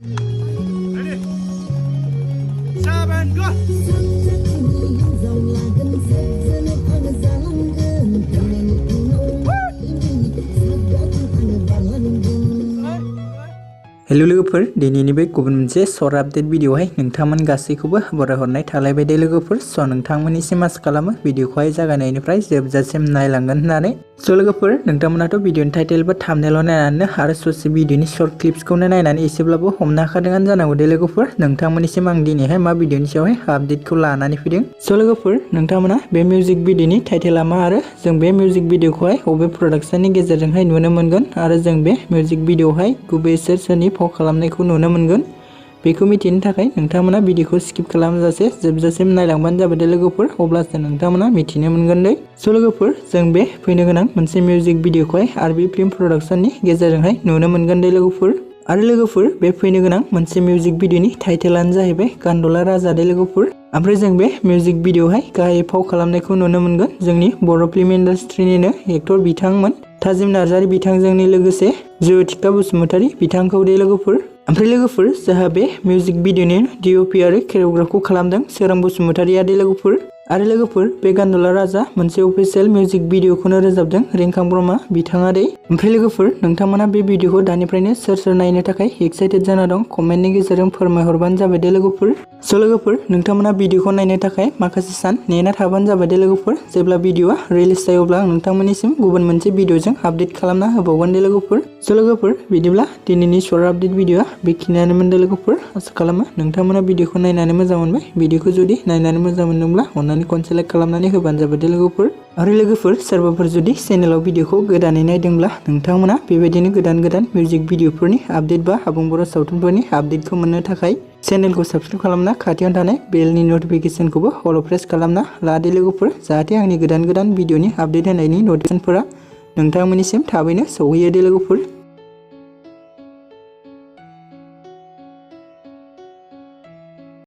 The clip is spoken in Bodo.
Ready? 7, go! हेलो लोगोफोर दिनैनि बे गुबुन मोनसे सर्ट आपडेट भिडिअहाय नोंथांमोन गासैखौबो बरायहरनाय थालायबाय दे लोगोफोर। स' नोंथांमोननिसिम आसा खालामो भिडिअखौहाय जागायनायनिफ्राय जोबजासिम नायलांगोन होननानै। स' लोगोफोर नोंथांमोनाथ' भिडिअनि टाइटेल बा थाम्बनेइल नायनानै आरो ससे भिडिअनि सर्ट क्लिप्सखौनो नायनानै एसेब्लाबो हमनो हाखादोंआनो जानांगौ दे लोगोफोर। नोंथांमोननिसिम आं दिनैहाय मा भिडिअनि सायावहाय आपडेटखौ लानानै फैदों। स' लोगोफोर नोंथांमोना बे मिउजिक भिडिअनि टाइटेला मा आरो जों बे मिउजिक भिडिअखौहाय बबे प्रडाक्शननि गेजेरजोंहाय नुनो मोनगोन आरो जों बे मिउजिक भिडिअहाय गुबै सोरनि फाव खालामनायखौ नुनो मोनगोन बेखौ मिथिनो थाखाय नोंथांमोना भिडिअखौ स्किप खालामाजासे जोबजासिम नायलांबानो जाबाय दे लोगोफोर, अब्लासो नोंथांमोना मिथिनो मोनगोन दे। स' लोगोफोर जों बे फैनो गोनां मोनसे मिउजिक भिडिअखौहाय आरबि फिल्म प्रडाक्शननि गेजेरजोंहाय नुनो मोनगोन दे लोगोफोर। आरो लोगोफोर बे फैनो गोनां मोनसे मिउजिक भिडिअनि टाइटेलानो जाहैबाय गान्दला राजा दे लोगोफोर। ओमफ्राय जों बे मिउजिक भिडिअहाय गाहाय फाव खालामनायखौ नुनो मोनगोन जोंनि बर' फिल्म इन्डास्ट्रिनिनो एक्टर बिथांमोन थाजिम नार्जारी बिथांजोंनि लोगोसे जयतिका बसुमतारी बिथांखौ दे लोगोफोर। ओमफ्राय लोगोफोर जोंहा बे मिउजिक भिडिअनि डिअपि आरो केरिय'ग्राफखौ खालामदों सोरां बसुमतारीया दे लोगोफोर। आरो लोगोफोर बे गान्दला राजा मोनसे अफिसियेल मिउजिक भिडिअखौनो रोजाबदों रिंखां ब्रह्म बिथाङा दे। ओमफ्राय लोगोफोर नोंथांमोना बे भिडिअखौ दानिफ्रायनो सोर नायनो थाखाय एक्साइटेड जाना दं कमेन्टनि गेजेरजों फोरमायहरबानो जाबाय दे लोगोफोर। स' लोगोफोर नोंथांमोना भिडिअखौ नायनो थाखाय माखासे सान नेना थाबानो जाबाय दे लोगोफोर। जेब्ला भिडिअआ रिलिज जायो अब्ला आं नोंथांमोननिसिम गुबुन मोनसे भिडिअजों आपडेट खालामना होबावगोन दे लोगोफोर। स' लोगोफोर बिदिब्ला दिनैनि सर्ट आपडेट भिडिअआ बेखिनियानोमोन दे लोगोफोर। आसा खालामो नोंथांमोना भिडिअखौ नायनानै मोजां मोनबाय। भिडिअखौ जुदि नायनानै मोजां मोनदोंब्ला अन्नानै खनसे लाइक खालामनानै होबानो जाबाय दे लोगोफोर। आरो लोगोफोर सोरबाफोर जुदि चेनेलाव भिडिअखौ गोदानै नायदोंब्ला नोंथांमोना बेबायदिनो गोदान मिउजिक भिडिअफोरनि आपडेट बा आबुं बर' सावथुनफोरनि आपडेटखौ मोननो थाखाय चेनेलखौ साबस्क्राइब खालामना खाथियाव थानाय बेलनि नटिफिकेसनखौबो अल प्रेस खालामना ला दे लोगोफोर, जाहाथे आंनि गोदान भिडिअनि आपडेट होनायनि नटिफिकेसनफोरा नोंथांमोननिसिम थाबैनो सौहैयो दे लोगोफोर।